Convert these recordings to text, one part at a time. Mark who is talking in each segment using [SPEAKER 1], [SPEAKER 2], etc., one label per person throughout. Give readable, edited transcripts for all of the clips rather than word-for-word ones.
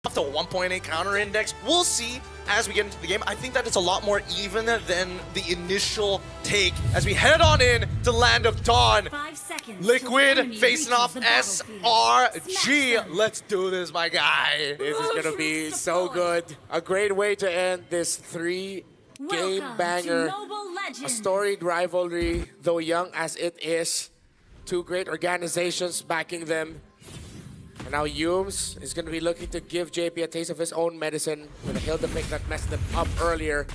[SPEAKER 1] Up to 1.8 counter index. We'll see as we get into the game. I think that it's a lot more even than the initial take as we head on in to Land of Dawn.
[SPEAKER 2] 5 seconds.
[SPEAKER 1] Liquid facing off SRG. Let's do this, my guy.
[SPEAKER 3] This is going to be so good. A great way to end this three-game banger. A storied rivalry, though young as it is. Two great organizations backing them. And now Yums is going to be looking to give JP a taste of his own medicine with a Hilda pick that messed them up earlier.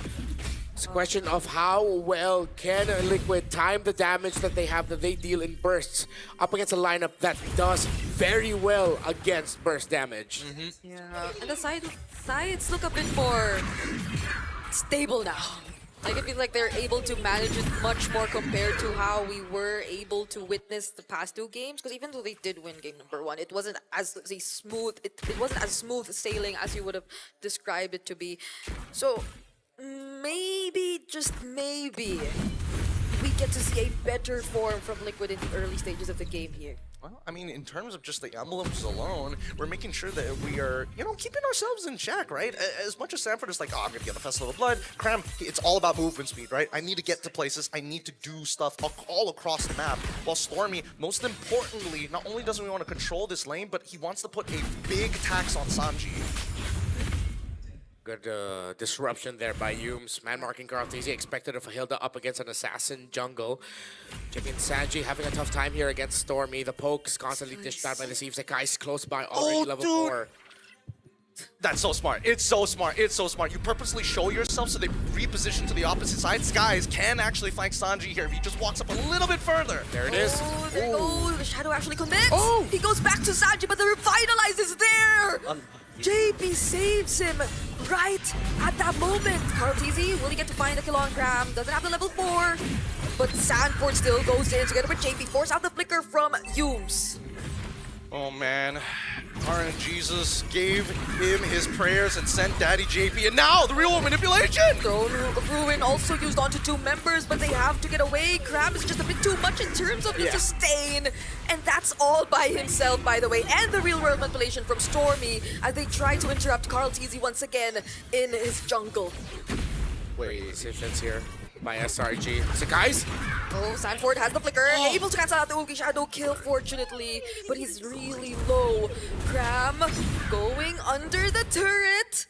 [SPEAKER 3] It's a question of how well can Liquid time the damage that they have that they deal in bursts up against a lineup that does very well against burst damage.
[SPEAKER 4] Yeah, and the sides look a bit more stable now. Like, I feel like they're able to manage it much more compared to how we were able to witness the past two games. Because even though they did win game number 1, it wasn't as smooth. It wasn't as smooth sailing as you would have described it to be. So maybe, just maybe, we get to see a better form from Liquid in the early stages of the game here.
[SPEAKER 1] Well, I mean, in terms of just the emblems alone, we're making sure that we are, keeping ourselves in check, right? As much as Sanford is like, oh, I'm going to get the Festival of Blood, Cram, it's all about movement speed, right? I need to get to places, I need to do stuff all across the map. While Stormy, most importantly, not only doesn't he want to control this lane, but he wants to put a big tax on Sanji.
[SPEAKER 3] Good disruption there by Yums. Man marking Karl'Tezi expected of Hilda up against an assassin jungle. JP and Sanji having a tough time here against Stormy. The pokes constantly dished out by the Thieves. Sekai's close by, already level 4.
[SPEAKER 1] That's so smart. It's so smart. It's so smart. You purposely show yourself so they reposition to the opposite side. Skies can actually flank Sanji here if he just walks up a little bit further.
[SPEAKER 3] There it is.
[SPEAKER 4] Oh, there goes. The Shadow actually commits. Oh! He goes back to Sanji, but the Revitalize is there! JP saves him right at that moment. Karl'Tezi, will he get to find the kill on Cram? Doesn't have the level 4, but Sanford still goes in together with JP. Force out the flicker from Yums.
[SPEAKER 1] Oh man, RNGesus gave him his prayers and sent Daddy JP, and now the real world manipulation!
[SPEAKER 4] Throne Ruin also used onto 2 members, but they have to get away. Cram is just a bit too much in terms of the sustain, and that's all by himself, by the way. And the real world manipulation from Stormy as they try to interrupt Karl'Tezi once again in his jungle.
[SPEAKER 3] Wait, decisions here by SRG. Sekai's?
[SPEAKER 4] Oh, Sanford has the flicker, able to cancel out the Oogie Shadow kill, fortunately, but he's really low. Cram going under the turret.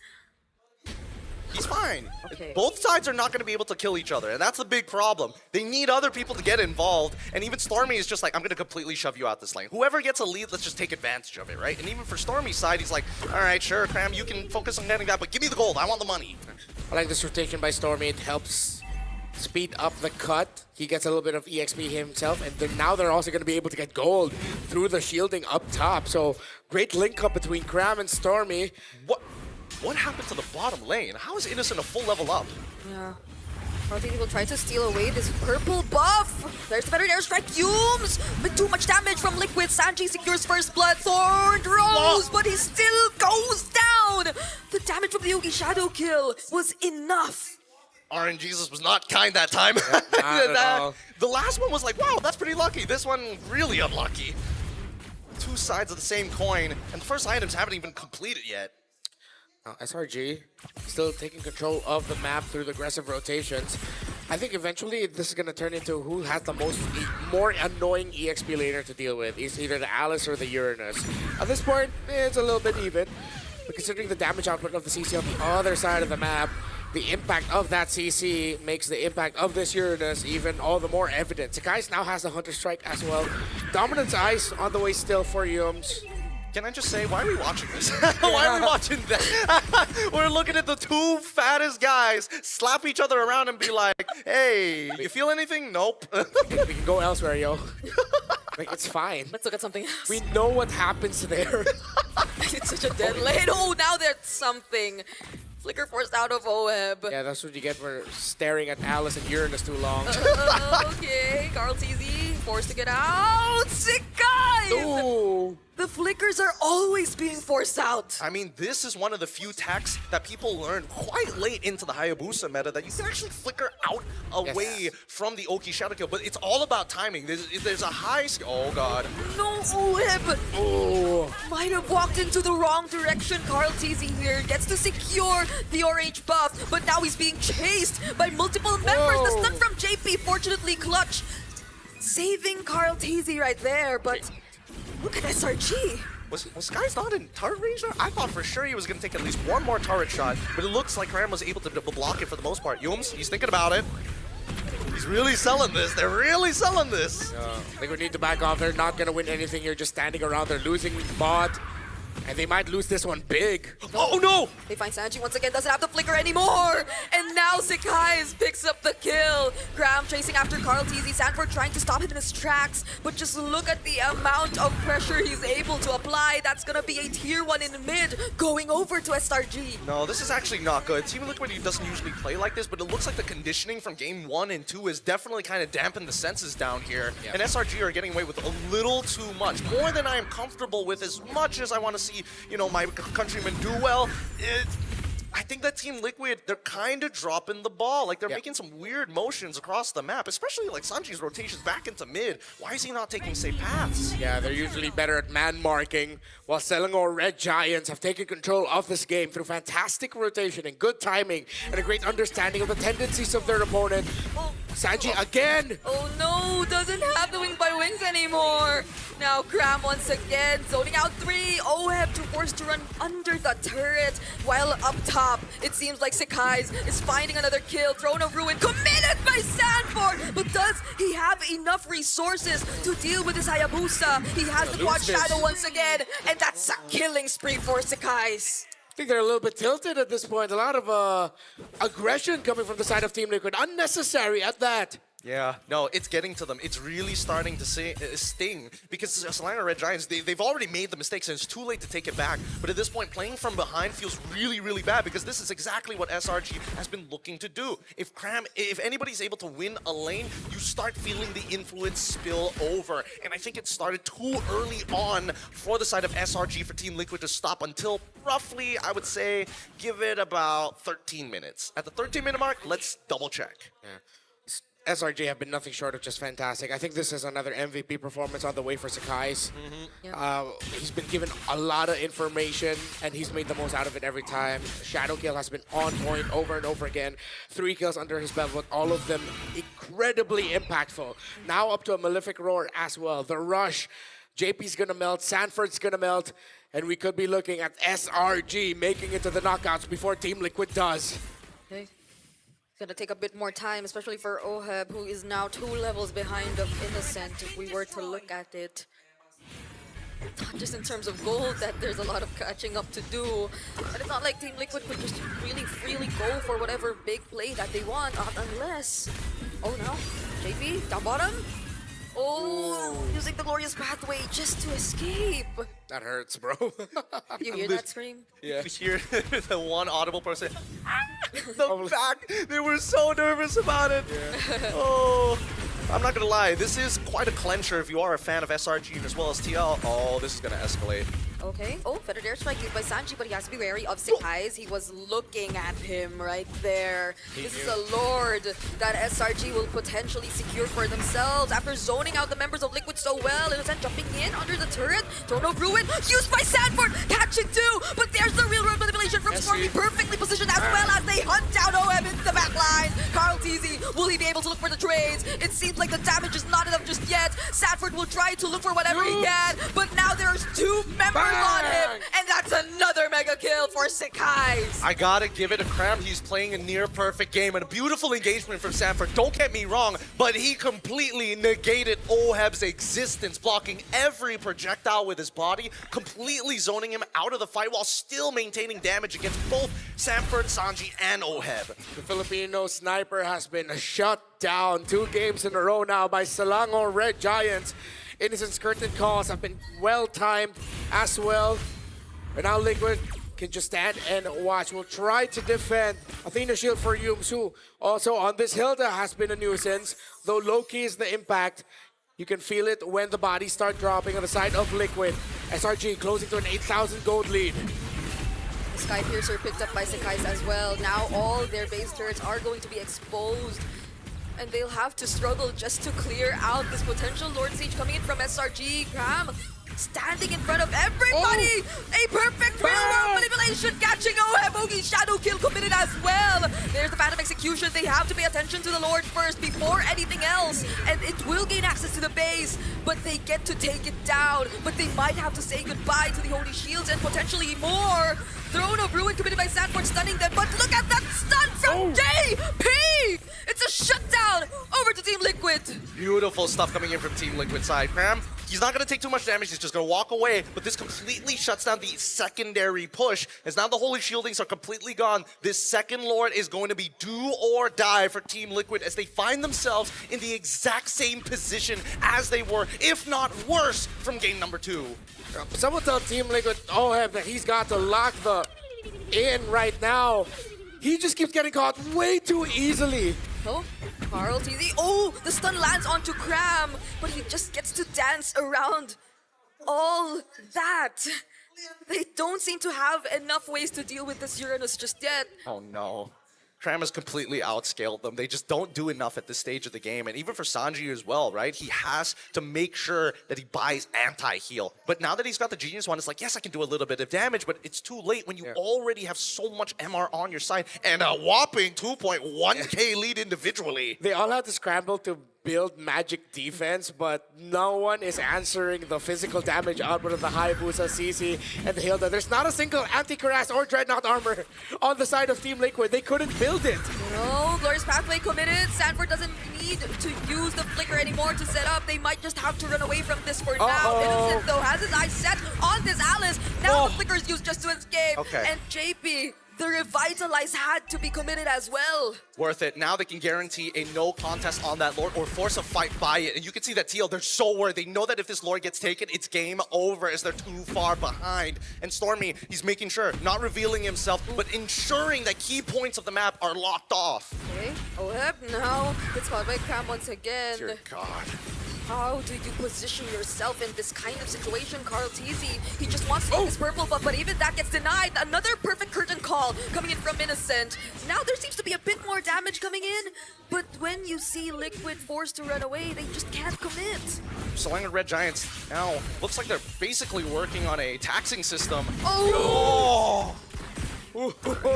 [SPEAKER 1] He's fine.
[SPEAKER 4] Okay.
[SPEAKER 1] Both sides are not going to be able to kill each other, and that's the big problem. They need other people to get involved, and even Stormy is just like, I'm going to completely shove you out this lane. Whoever gets a lead, let's just take advantage of it, right? And even for Stormy's side, he's like, all right, sure, Cram, you can focus on getting that, but give me the gold. I want the money.
[SPEAKER 3] I like this rotation by Stormy. It helps speed up the cut. He gets a little bit of EXP himself, and then now they're also going to be able to get gold through the shielding up top. So great link up between Cram and Stormy.
[SPEAKER 1] What happened to the bottom lane? How is Innocent a full level up?
[SPEAKER 4] Yeah. Karl'Tezi will try to steal away this purple buff. There's the better airstrike. Yums with too much damage from Liquid. Sanji secures first blood. Thorn Rose, but he still goes down. The damage from the Oogie Shadow kill was enough.
[SPEAKER 1] RNGesus was not kind that time.
[SPEAKER 3] Not at all.
[SPEAKER 1] The last one was like, wow, that's pretty lucky. This one, really unlucky. 2 sides of the same coin, and the first items haven't even completed yet.
[SPEAKER 3] SRG still taking control of the map through the aggressive rotations. I think eventually this is going to turn into who has the more annoying EXP laner to deal with. It's either the Alice or the Uranus. At this point, it's a little bit even. But considering the damage output of the CC on the other side of the map, the impact of that CC makes the impact of this Uranus even all the more evident. Sekai's now has the Hunter Strike as well. Dominance Ice on the way still for Yums.
[SPEAKER 1] Can I just say, why are we watching this? Why are we watching that? We're looking at the 2 fattest guys slap each other around and be like, hey, you feel anything? Nope.
[SPEAKER 3] We can go elsewhere, yo. Like, it's fine.
[SPEAKER 4] Let's look at something else.
[SPEAKER 3] We know what happens there.
[SPEAKER 4] It's such a dead lane. Oh, now there's something. Flicker forced out of OEB.
[SPEAKER 3] Yeah, that's what you get for staring at Alice and Uranus too long.
[SPEAKER 4] Okay, Karl'Tezi forced to get out. Sick guys!
[SPEAKER 3] Ooh.
[SPEAKER 4] The flickers are always being forced out.
[SPEAKER 1] I mean, this is one of the few techs that people learned quite late into the Hayabusa meta that you can actually flicker out away from the Oki Shadow Kill, but it's all about timing. There's a high... Oh, God.
[SPEAKER 4] No, Oheb!
[SPEAKER 3] Oh.
[SPEAKER 4] Might have walked into the wrong direction. Carl Teasy here gets to secure the RH buff, but now he's being chased by multiple members. The stun from JP, fortunately clutch, saving Carl Teasy right there, but look at SRG.
[SPEAKER 1] Was Sky's not in turret range there? I thought for sure he was going to take at least one more turret shot, but it looks like Ram was able to block it for the most part. Yums, he's thinking about it. He's really selling this. They're really selling this.
[SPEAKER 3] I think we need to back off. They're not going to win anything here, just standing around. They're losing bot, and they might lose this one big.
[SPEAKER 1] Oh, no!
[SPEAKER 4] They find Sanji once again, doesn't have the flicker anymore. And now Sekais picks up the kill. Graham chasing after Carl Teasy. Sanford trying to stop him in his tracks. But just look at the amount of pressure he's able to apply. That's going to be a tier 1 in mid going over to SRG.
[SPEAKER 1] No, this is actually not good. Team Liquid doesn't usually play like this, but it looks like the conditioning from game 1 and 2 is definitely kind of dampened the senses down here.
[SPEAKER 3] Yep.
[SPEAKER 1] And SRG are getting away with a little too much. More than I am comfortable with, as much as I want to see, you know, my countrymen do well. I think that Team Liquid, they're kind of dropping the ball. Like, they're making some weird motions across the map, especially like Sanji's rotations back into mid. Why is he not taking safe paths?
[SPEAKER 3] Yeah, they're usually better at man marking, while Selangor Red Giants have taken control of this game through fantastic rotation and good timing and a great understanding of the tendencies of their opponent. Sanji again!
[SPEAKER 4] Oh no, doesn't have the wing by wings anymore. Now Cram once again, zoning out 3. Oheb forced to run under the turret, while up top, it seems like Sekais is finding another kill. Throne of Ruin committed by Sanford! But does he have enough resources to deal with his Hayabusa? He has the quad shadow once again, and that's a killing spree for Sekais.
[SPEAKER 3] I think they're a little bit tilted at this point. A lot of aggression coming from the side of Team Liquid. Unnecessary at that.
[SPEAKER 1] Yeah, no, it's getting to them. It's really starting to sting because Selongar Red Giants, they've already made the mistakes and it's too late to take it back. But at this point, playing from behind feels really, really bad because this is exactly what SRG has been looking to do. If anybody's able to win a lane, you start feeling the influence spill over. And I think it started too early on for the side of SRG for Team Liquid to stop until roughly, I would say, give it about 13 minutes. At the 13-minute mark, let's double check.
[SPEAKER 3] Yeah. SRG have been nothing short of just fantastic. I think this is another MVP performance on the way for Sekais. He's been given a lot of information, and he's made the most out of it every time. Shadow Kill has been on point over and over again. 3 kills under his belt, but all of them incredibly impactful. Now up to a Malefic Roar as well. The rush. JP's gonna melt, Sanford's gonna melt, and we could be looking at SRG making it to the knockouts before Team Liquid does.
[SPEAKER 4] Okay. It's gonna take a bit more time, especially for Oheb, who is now 2 levels behind of Innocent, if we were to look at it. Not just in terms of gold, that there's a lot of catching up to do, but it's not like Team Liquid could just really freely go for whatever big play that they want, unless... Oh no, JP, down bottom? Oh, using the glorious pathway just to escape.
[SPEAKER 3] That hurts, bro.
[SPEAKER 4] You hear that scream?
[SPEAKER 3] Yeah.
[SPEAKER 1] You hear the one audible person. The back, they were so nervous about it.
[SPEAKER 3] Yeah.
[SPEAKER 1] Oh, I'm not gonna lie. This is quite a clencher if you are a fan of SRG as well as TL. Oh, this is gonna escalate.
[SPEAKER 4] Okay. Oh, feathered airstrike used by Sanji, but he has to be wary of Sekais. He was looking at him right there. This is a lord that SRG will potentially secure for themselves after zoning out the members of Liquid so well. Innocent jumping in under the turret. Throne of Ruin used by Sanford, catching 2, but there's the real world manipulation from Stormy, perfectly positioned as well as they hunt down OM into the back line. Carl Teasy, will he be able to look for the trades? It seems like the damage is not enough just yet. Sanford will try to look for whatever he can, but now there's 2 members on him, and that's another mega kill for Sekais.
[SPEAKER 1] I gotta give it a Cram. He's playing a near perfect game and a beautiful engagement from Sanford. Don't get me wrong, but he completely negated Oheb's existence, blocking every projectile with his body, completely zoning him out of the fight while still maintaining damage against both Sanford, Sanji, and Oheb.
[SPEAKER 3] The Filipino sniper has been shut down 2 games in a row now by Selongar Red Giants. Innocent's curtain calls have been well-timed as well. And now Liquid can just stand and watch. We'll try to defend Athena Shield for Yums, who also on this Hilda has been a nuisance. Though low-key is the impact, you can feel it when the bodies start dropping on the side of Liquid. SRG closing to an 8,000 gold lead.
[SPEAKER 4] Sky Piercer picked up by Sakai's as well. Now all their base turrets are going to be exposed. And they'll have to struggle just to clear out this potential Lord Siege coming in from SRG. Graham standing in front of everybody. A perfect real-world manipulation catching Bogey shadow kill committed as well. There's the Phantom Execution. They have to pay attention to the Lord first before anything else. And it will gain access to the base, but they get to take it down. But they might have to say goodbye to the Holy Shields and potentially more. Throne of Ruin committed by Sanford, stunning them. But look at that stun from JP! It's a shutdown over to Team Liquid.
[SPEAKER 1] Beautiful stuff coming in from Team Liquid side. Cram, he's not going to take too much damage. He's just going to walk away. But this completely shuts down the secondary push. As now the Holy Shieldings are completely gone, this second Lord is going to be do or die for Team Liquid as they find themselves in the exact same position as they were, if not worse, from game number 2.
[SPEAKER 3] Someone tell Team Liquid, that he's got to lock the in right now. He just keeps getting caught way too easily.
[SPEAKER 4] Oh, Carl TZ. Oh, the stun lands onto Cram, but he just gets to dance around all that. They don't seem to have enough ways to deal with this Uranus just yet.
[SPEAKER 1] Oh no. Cram has completely outscaled them. They just don't do enough at this stage of the game. And even for Sanji as well, right? He has to make sure that he buys anti-heal. But now that he's got the Genius one, it's like, yes, I can do a little bit of damage, but it's too late when you already have so much MR on your side and a whopping 2.1k lead individually.
[SPEAKER 3] They all have to scramble to build magic defense, but no one is answering the physical damage output of the Hayabusa, CC, and the Hilda. There's not a single anti-Cuirass or Dreadnought armor on the side of Team Liquid. They couldn't build it.
[SPEAKER 4] No, Glorious Pathway committed. Sanford doesn't need to use the Flicker anymore to set up. They might just have to run away from this for now. Innocent, though, has his eyes set on this Alice. Now the Flicker is used just to escape. And JP, the Revitalize had to be committed as well.
[SPEAKER 1] Worth it. Now they can guarantee a no contest on that Lord or force a fight by it. And you can see that TL, they're so worried. They know that if this Lord gets taken, it's game over as they're too far behind. And Stormy, he's making sure, not revealing himself, but ensuring that key points of the map are locked off.
[SPEAKER 4] Okay, Oheb now. It's called by Cram once again.
[SPEAKER 1] Dear God.
[SPEAKER 4] How do you position yourself in this kind of situation, Carl TZ? He just wants to get this purple buff, but even that gets denied. Another perfect curtain call coming in from Innocent. Now there seems to be a bit more damage coming in, but when you see Liquid forced to run away, they just can't commit.
[SPEAKER 1] Selongar Red Giants now looks like they're basically working on a taxing system.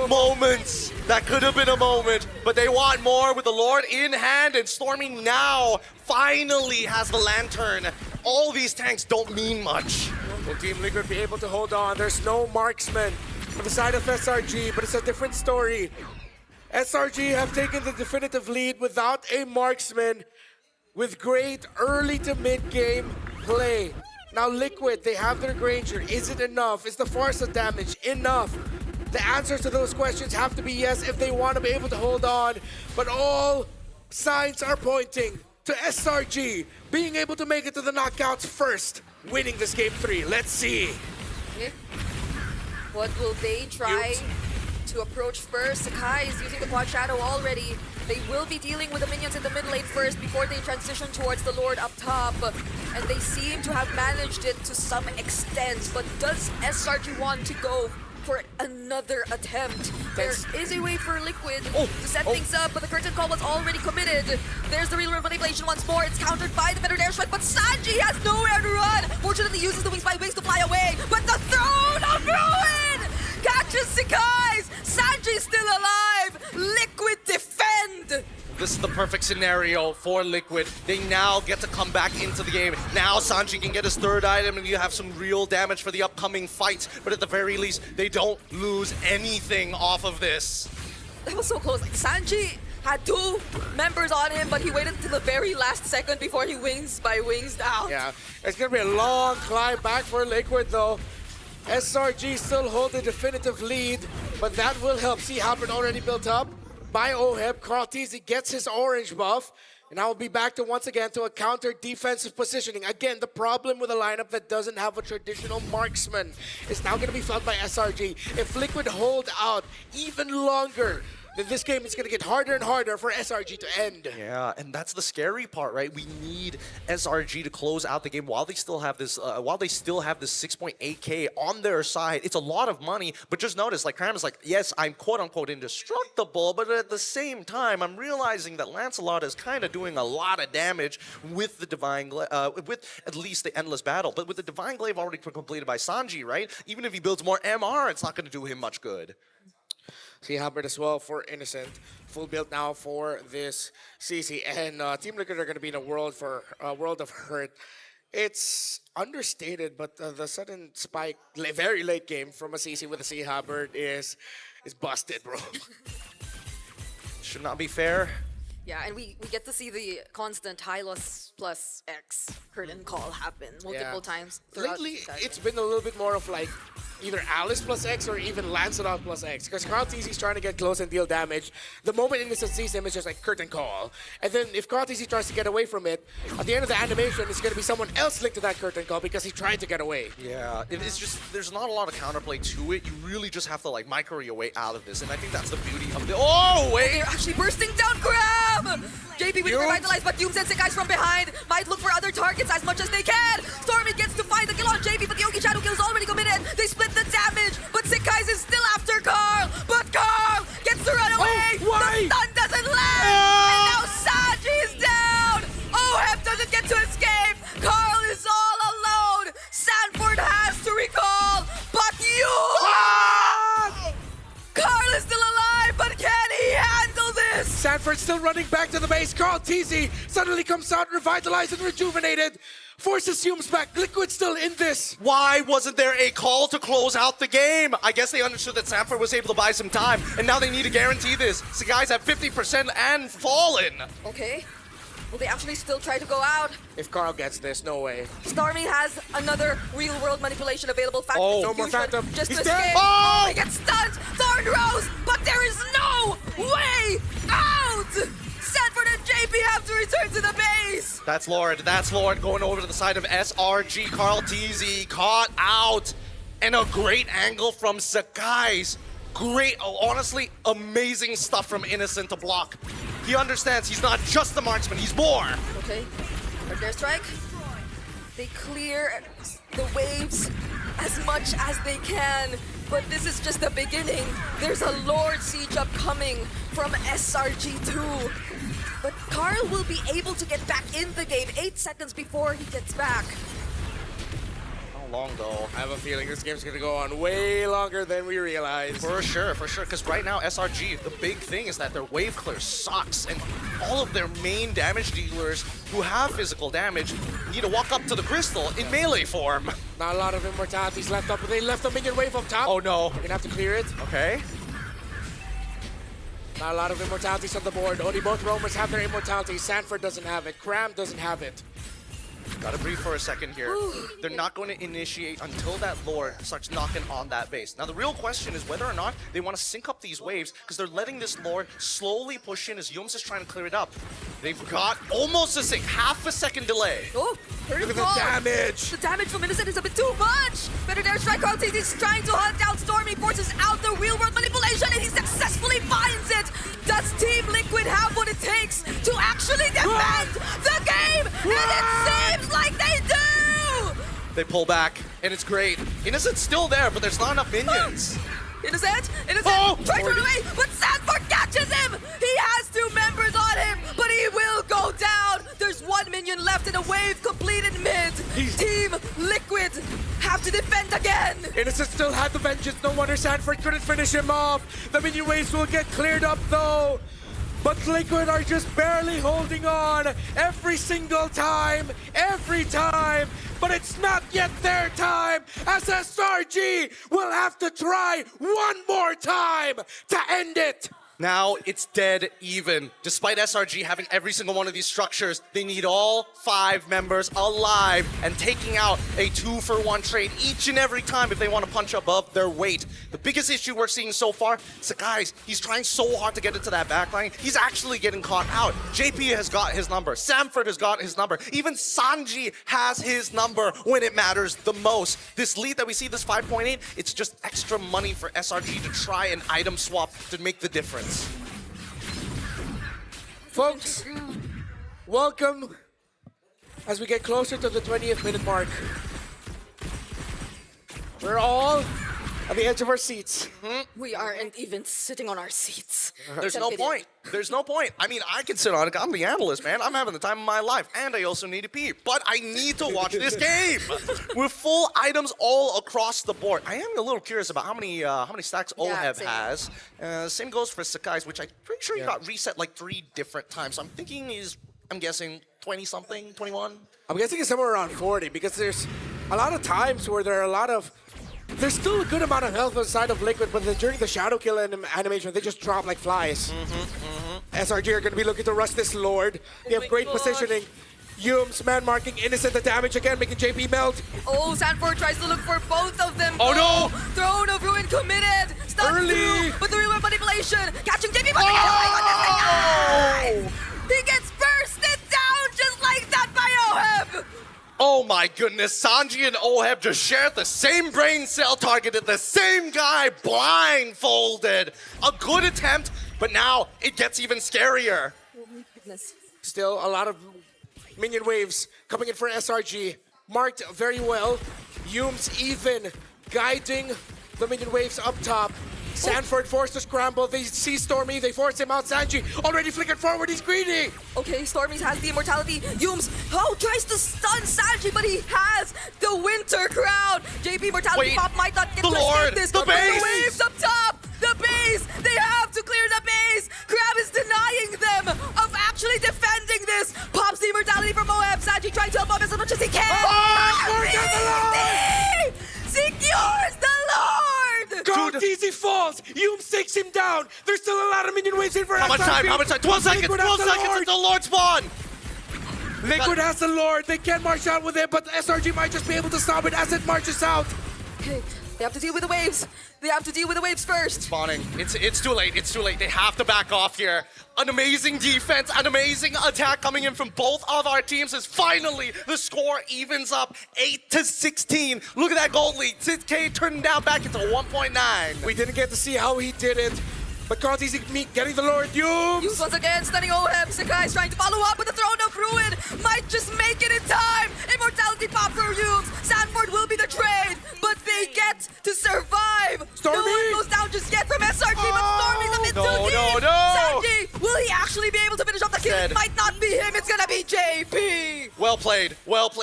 [SPEAKER 1] Moments! That could have been a moment, but they want more with the Lord in hand, and Stormy now finally has the Lantern. All these tanks don't mean much.
[SPEAKER 3] Will Team Liquid be able to hold on? There's no marksman on the side of SRG, but it's a different story. SRG have taken the definitive lead without a marksman with great early to mid-game play. Now Liquid, they have their Granger. Is it enough? Is the Farsa damage enough? The answers to those questions have to be yes if they want to be able to hold on. But all signs are pointing to SRG being able to make it to the knockouts first, winning this game 3. Let's see.
[SPEAKER 4] Okay. What will they try to approach first? Sakai is using the Quad Shadow already. They will be dealing with the minions in the mid lane first before they transition towards the Lord up top. And they seem to have managed it to some extent. But does SRG want to go for another attempt? There is a way for Liquid to set things up, but the curtain call was already committed. There's the real world manipulation once more. It's countered by the Veteran Airstrike, but Sanji has nowhere to run. Fortunately uses the Wings by Wings to fly away, but the Throne of Ruin catches Sakai's. Sanji's still alive. Liquid defend.
[SPEAKER 1] This is the perfect scenario for Liquid. They now get to come back into the game. Now Sanji can get his third item and you have some real damage for the upcoming fights. But at the very least, they don't lose anything off of this.
[SPEAKER 4] That was so close. Like, Sanji had 2 members on him, but he waited until the very last second before he Wings by Wings down.
[SPEAKER 3] Yeah, it's going to be a long climb back for Liquid though. SRG still hold the definitive lead, but that will help. See Halberd already built up by Oheb. Carl TZ gets his orange buff. And I will be back to once again to a counter defensive positioning. Again, the problem with a lineup that doesn't have a traditional marksman is now going to be felt by SRG. If Liquid hold out even longer, then this game is going to get harder and harder for SRG to end.
[SPEAKER 1] Yeah, and that's the scary part, right? We need SRG to close out the game while they still have this 6.8K on their side. It's a lot of money, but just notice, like Cram is like, yes, I'm quote unquote indestructible, but at the same time, I'm realizing that Lancelot is kind of doing a lot of damage with the Divine with at least the Endless Battle. But with the Divine Glaive already completed by Sanji, right? Even if he builds more MR, it's not going to do him much good.
[SPEAKER 3] See Halberd as well for Innocent. Full build now for this CC. And Team Liquid are going to be in a world of hurt. It's understated, but the sudden spike, very late game from a CC with a Sea Halberd is busted, bro.
[SPEAKER 1] Should not be fair.
[SPEAKER 4] Yeah, and we get to see the constant Hylos plus X curtain call happen multiple times throughout
[SPEAKER 3] Lately,
[SPEAKER 4] the session.
[SPEAKER 3] it's been a little bit more of like either Alice plus X or even Lancelot plus X. Because Carl TZ's trying to get close and deal damage. The moment Innocent sees him, it's just like curtain call. And then if Carl TZ tries to get away from it, at the end of the animation, it's going to be someone else linked to that curtain call because he tried to get away.
[SPEAKER 1] Yeah, it's just, there's not a lot of counterplay to it. You really just have to like micro your way out of this. And I think that's the beauty of the... Oh, wait!
[SPEAKER 4] They're actually bursting down Grab! JP with revitalized, but Doom sends the guys from behind. Might look for other targets as much as they can. Stormy gets to find the kill on JP, but the Yogi Shadow kill is already committed. They split the damage, but Sikai's is still after Carl. But Carl gets to run away.
[SPEAKER 3] Why?
[SPEAKER 4] The stun doesn't land. And now Sanji is down. Oheb doesn't get to escape. Carl is all alone. Sanford has to recall, but Carl is still alive, but can he handle this?
[SPEAKER 3] Sanford's still running back to the base. Carl TZ suddenly comes out revitalized and rejuvenated. Forces Humes back. Liquid still in this.
[SPEAKER 1] Why wasn't there a call to close out the game? I guess they understood that Sanford was able to buy some time, and now they need to guarantee this. So guys have 50% and fallen.
[SPEAKER 4] Okay. Will they actually still try to go out?
[SPEAKER 3] If Carl gets this, no way.
[SPEAKER 4] Stormy has another real-world manipulation available. Phantom
[SPEAKER 3] Oh, no more
[SPEAKER 4] Fusion
[SPEAKER 3] Phantom.
[SPEAKER 4] just
[SPEAKER 3] He's
[SPEAKER 4] to
[SPEAKER 3] dead.
[SPEAKER 4] escape.
[SPEAKER 1] Oh!
[SPEAKER 4] He gets stunned. Thorn Rose, but there is no way out. Sanford and JP have to return to the base.
[SPEAKER 1] That's Lord going over to the side of SRG. Carl TZ caught out. And a great angle from Sakai's. Great, honestly, amazing stuff from Innocent to block. He understands he's not just the marksman, he's more.
[SPEAKER 4] Okay, but their strike. They clear the waves as much as they can, but this is just the beginning. There's a Lord Siege upcoming from SRG2. But Carl will be able to get back in the game 8 seconds before he gets back.
[SPEAKER 1] How long though?
[SPEAKER 3] I have a feeling this game's gonna go on way longer than we realize.
[SPEAKER 1] For sure, because right now SRG, the big thing is that their wave clear sucks, and all of their main damage dealers who have physical damage need to walk up to the crystal in melee form.
[SPEAKER 3] Not a lot of immortalities left up, but they left a minion wave up top.
[SPEAKER 1] Oh no.
[SPEAKER 3] They're gonna have to clear it.
[SPEAKER 1] Okay.
[SPEAKER 3] Not a lot of immortalities on the board. Only both roamers have their immortality. Sanford doesn't have it. Cram doesn't have it.
[SPEAKER 1] Gotta breathe for a second here. They're not going to initiate until that Lord starts knocking on that base. Now the real question is whether or not they want to sync up these waves, because they're letting this Lord slowly push in as Yums is trying to clear it up. They've got almost a sync, half a second delay.
[SPEAKER 4] Oh,
[SPEAKER 3] Look at the damage.
[SPEAKER 4] The damage from Innocent is a bit too much. Better there, strike out. He's trying to hunt down Stormy, forces out the real-world manipulation, and he successfully finds it. Does Team Liquid have what it takes to actually defend the game? And it seems like they do.
[SPEAKER 1] They pull back, and it's great. Innocent's still there, but there's not enough minions.
[SPEAKER 4] Innocent,
[SPEAKER 1] Oh!
[SPEAKER 4] tries to run away, but Sanford catches him. He has 2 members on him, but he will go down. There's 1 minion left in a wave completed mid. Team Liquid have to defend again.
[SPEAKER 3] Innocent still had the vengeance. No wonder Sanford couldn't finish him off. The minion waves will get cleared up though. But Liquid are just barely holding on every single time, every time. But it's not yet their time, as SRG will have to try one more time to end it.
[SPEAKER 1] Now it's dead even. Despite SRG having every single one of these structures, they need all 5 members alive and taking out a 2-for-1 trade each and every time if they want to punch above their weight. The biggest issue we're seeing so far is guys, he's trying so hard to get into that backline. He's actually getting caught out. JP has got his number. Sanford has got his number. Even Sanji has his number when it matters the most. This lead that we see, this 5.8, it's just extra money for SRG to try and item swap to make the difference.
[SPEAKER 3] Folks, welcome as we get closer to the 20th minute mark. We're all at the edge of our seats.
[SPEAKER 4] We aren't even sitting on our seats.
[SPEAKER 1] There's no point. There's no point. I mean, I can sit on it. I'm the analyst, man. I'm having the time of my life. And I also need to pee. But I need to watch this game with full items all across the board. I am a little curious about how many stacks Oheb
[SPEAKER 4] same.
[SPEAKER 1] has. Same goes for Sakai's, which I'm pretty sure he got reset like 3 different times. So I'm thinking I'm guessing 20-something, 21?
[SPEAKER 3] I'm guessing it's somewhere around 40 because there's a lot of times where there are a lot of... There's still a good amount of health on the side of Liquid, but then during the shadow kill animation, they just drop like flies. SRG are going to be looking to rush this Lord. They have great positioning. Yums, man marking, innocent the damage again, making JP melt.
[SPEAKER 4] Oh, Sanford tries to look for both of them.
[SPEAKER 1] Oh, no!
[SPEAKER 4] Throne of Ruin committed. Stunned
[SPEAKER 3] Early.
[SPEAKER 4] through, but the rewind manipulation. Catching JP.
[SPEAKER 1] Oh!
[SPEAKER 4] He gets bursted down just like that by Oheb.
[SPEAKER 1] Oh my goodness, Sanji and Oheb just shared the same brain cell, targeted the same guy, blindfolded. A good attempt, but now it gets even scarier.
[SPEAKER 4] Oh my goodness.
[SPEAKER 3] Still a lot of minion waves coming in for SRG. Marked very well. Yums even guiding the minion waves up top. Sanford forced to scramble. They see Stormy. They force him out. Sanji already flickered forward. He's greedy.
[SPEAKER 4] Okay, Stormies has the immortality. Yums, tries to stun Sanji, but he has the winter crown. JP mortality
[SPEAKER 1] Wait,
[SPEAKER 4] pop might not get
[SPEAKER 1] the
[SPEAKER 4] to
[SPEAKER 1] Lord,
[SPEAKER 4] escape this.
[SPEAKER 1] the
[SPEAKER 4] but
[SPEAKER 1] base!
[SPEAKER 4] The waves up top. The base. They have to clear the base. Crab is denying them of actually defending this. Pops the immortality from Moab. Sanji trying to help him as much as he can.
[SPEAKER 3] Oh,
[SPEAKER 4] Secures the Lord.
[SPEAKER 3] Go easy falls. Yums takes him down. There's still a lot of minion waves in for
[SPEAKER 1] How much time? How much time? 12 seconds!
[SPEAKER 3] Liquid
[SPEAKER 1] 12
[SPEAKER 3] has the
[SPEAKER 1] seconds
[SPEAKER 3] Lord.
[SPEAKER 1] until Lord spawn!
[SPEAKER 3] Liquid has the Lord. They can march out with it, but SRG might just be able to stop it as it marches out.
[SPEAKER 4] Okay, they have to deal with the waves. They have to deal with the waves first.
[SPEAKER 1] Spawning. It's too late. It's too late. They have to back off here. An amazing defense, an amazing attack coming in from both of our teams as finally the score evens up 8-16. Look at that gold lead. 6K turning down back into 1.9.
[SPEAKER 3] We didn't get to see how he did it, but Carl's easy meet getting the Lord.
[SPEAKER 4] Yums
[SPEAKER 3] Yums.
[SPEAKER 4] once again stunning Oheb. Sakai's trying to follow up with the Throne of Ruin. Might just make it in time. Immortality pop for Yums. Sanford will be the trade, but they get to survive.
[SPEAKER 3] Stormy.
[SPEAKER 4] No one goes down just yet from SRG, but Stormy's a bit
[SPEAKER 1] No,
[SPEAKER 4] too deep.
[SPEAKER 1] no.
[SPEAKER 4] Sanji, will he actually be able to finish off the kill?
[SPEAKER 1] Dead.
[SPEAKER 4] It might not be him. It's gonna be JP.
[SPEAKER 1] Well played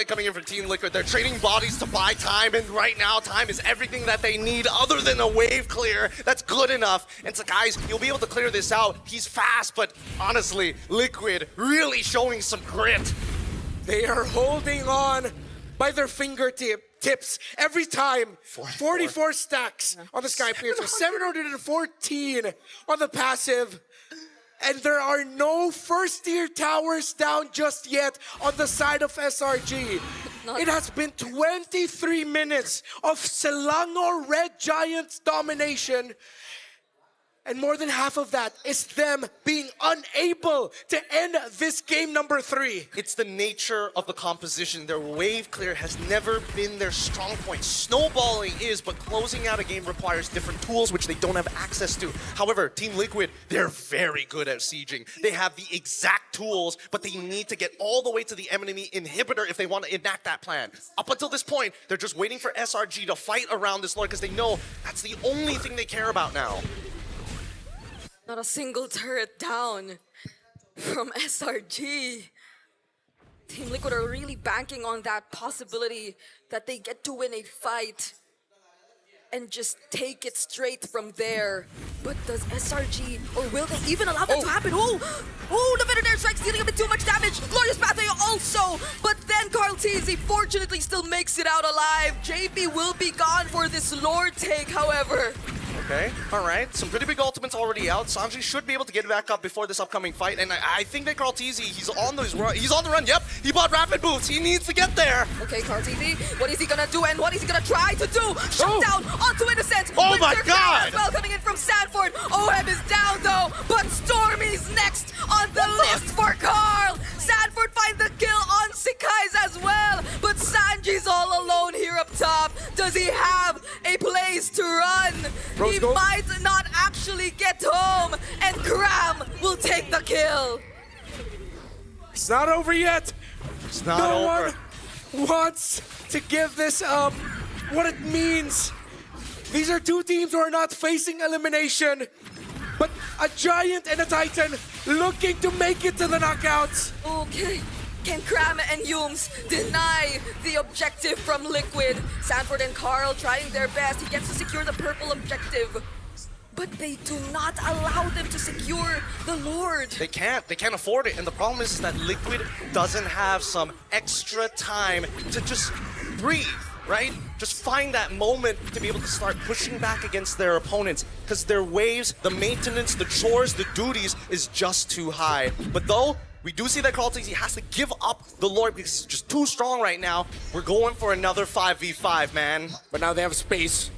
[SPEAKER 1] coming in from Team Liquid. They're trading bodies to buy time, and right now time is everything that they need other than a wave clear. That's good enough. And so guys, you'll be able to clear this out. He's fast, but honestly, Liquid really showing some grit.
[SPEAKER 3] They are holding on by their fingertips every time. 44 stacks on the Sky Piercer, 714 on the passive. And there are no first-tier towers down just yet on the side of SRG. It has been 23 minutes of Selongar Red Giants domination. And more than half of that is them being unable to end this game number 3.
[SPEAKER 1] It's the nature of the composition. Their wave clear has never been their strong point. Snowballing is, but closing out a game requires different tools which they don't have access to. However, Team Liquid, they're very good at sieging. They have the exact tools, but they need to get all the way to the enemy inhibitor if they want to enact that plan. Up until this point, they're just waiting for SRG to fight around this Lord because they know that's the only thing they care about now.
[SPEAKER 4] Not a single turret down from SRG. Team Liquid are really banking on that possibility that they get to win a fight and just take it straight from there. But does SRG, or will they even allow that to happen? Oh, the Veterinary Strike's dealing a bit too much damage. Glorious Pathway also, but then Carl Teasy fortunately still makes it out alive. JP will be gone for this Lord take, however.
[SPEAKER 1] Okay, all right. Some pretty big ultimates already out. Sanji should be able to get back up before this upcoming fight, and I think that Carl Teasy, he's on the run. Yep, he bought rapid boots. He needs to get there.
[SPEAKER 4] Okay, Carl TV, what is he gonna do and what is he gonna try to do? Shutdown onto Innocent.
[SPEAKER 1] Oh my
[SPEAKER 4] Winter
[SPEAKER 1] God!
[SPEAKER 4] As well coming in from Sanford. Oheb is down though, but Stormy's next on the list for Carl. Sanford finds the kill on Sakai's as well, but Sanji's all alone here up top. Does he have a place to run? He might not actually get home, and Cram will take the kill.
[SPEAKER 3] It's not over yet.
[SPEAKER 1] It's not
[SPEAKER 3] No
[SPEAKER 1] over.
[SPEAKER 3] one wants to give this up. What it means. These are two teams who are not facing elimination, but a giant and a titan looking to make it to the knockouts.
[SPEAKER 4] Okay. Can Cram and Yums deny the objective from Liquid? Sanford and Carl trying their best. He gets to secure the purple objective. But they do not allow them to secure the Lord.
[SPEAKER 1] They can't afford it. And the problem is that Liquid doesn't have some extra time to just breathe, right? Just find that moment to be able to start pushing back against their opponents. Because their waves, the maintenance, the chores, the duties is just too high. But though, we do see that Carl TZ has to give up the Lord because he's just too strong right now. We're going for another 5v5, man.
[SPEAKER 3] But now they have space.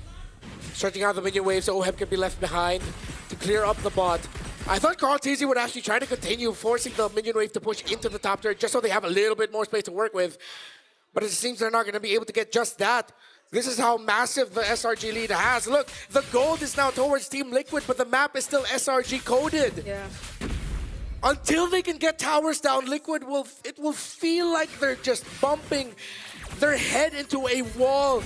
[SPEAKER 3] Stretching out the minion waves so Oheb can be left behind to clear up the bot. I thought Carl TZ would actually try to continue forcing the minion wave to push into the top turret just so they have a little bit more space to work with. But it seems they're not going to be able to get just that. This is how massive the SRG lead has. Look, the gold is now towards Team Liquid, but the map is still SRG coded.
[SPEAKER 4] Yeah.
[SPEAKER 3] Until they can get towers down, Liquid will feel like they're just bumping their head into a wall.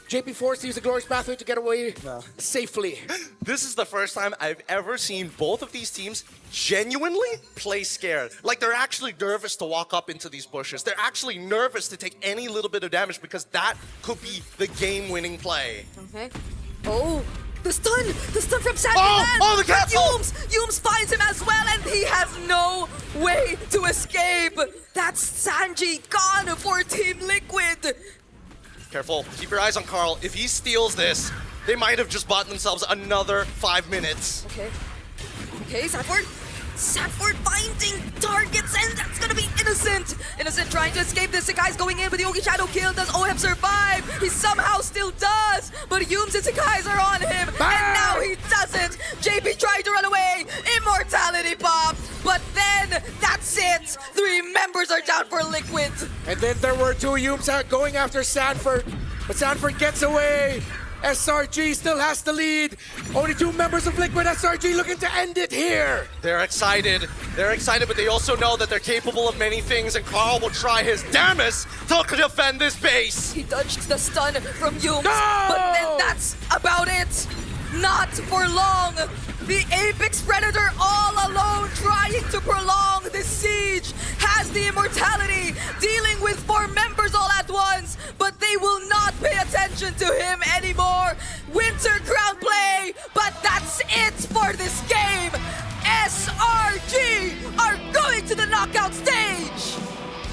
[SPEAKER 3] JP forced to use the glorious pathway to get away safely.
[SPEAKER 1] This is the first time I've ever seen both of these teams genuinely play scared. Like they're actually nervous to walk up into these bushes. They're actually nervous to take any little bit of damage because that could be the game-winning play.
[SPEAKER 4] Okay. Oh, the stun from Sandy.
[SPEAKER 1] Oh, the capsule!
[SPEAKER 4] Yums finds him as well, and he has no way to escape. That's Sanji gone for Team Liquid.
[SPEAKER 1] Careful, keep your eyes on Carl. If he steals this, they might have just bought themselves another 5 minutes.
[SPEAKER 4] Okay. Okay, Sanford finding targets, and that's gonna be Innocent. Innocent trying to escape this. The guy's going in with the Ogi Shadow kill. Does Oheb survive? He somehow still does, but Yums and Sakai's are on him, and now he doesn't. JP tried to run away. Immortality pop, but then that's it. 3 members are down for Liquid.
[SPEAKER 3] And then there were 2 Yums out going after Sanford, but Sanford gets away. SRG still has the lead. Only 2 members of Liquid. SRG looking to end it here.
[SPEAKER 1] They're excited, but they also know that they're capable of many things, and Carl will try his damnedest to defend this base.
[SPEAKER 4] He dodged the stun from Yums,
[SPEAKER 3] No!
[SPEAKER 4] but then that's about it. Not for long. The Apex Predator all alone trying to prolong the siege has the immortality.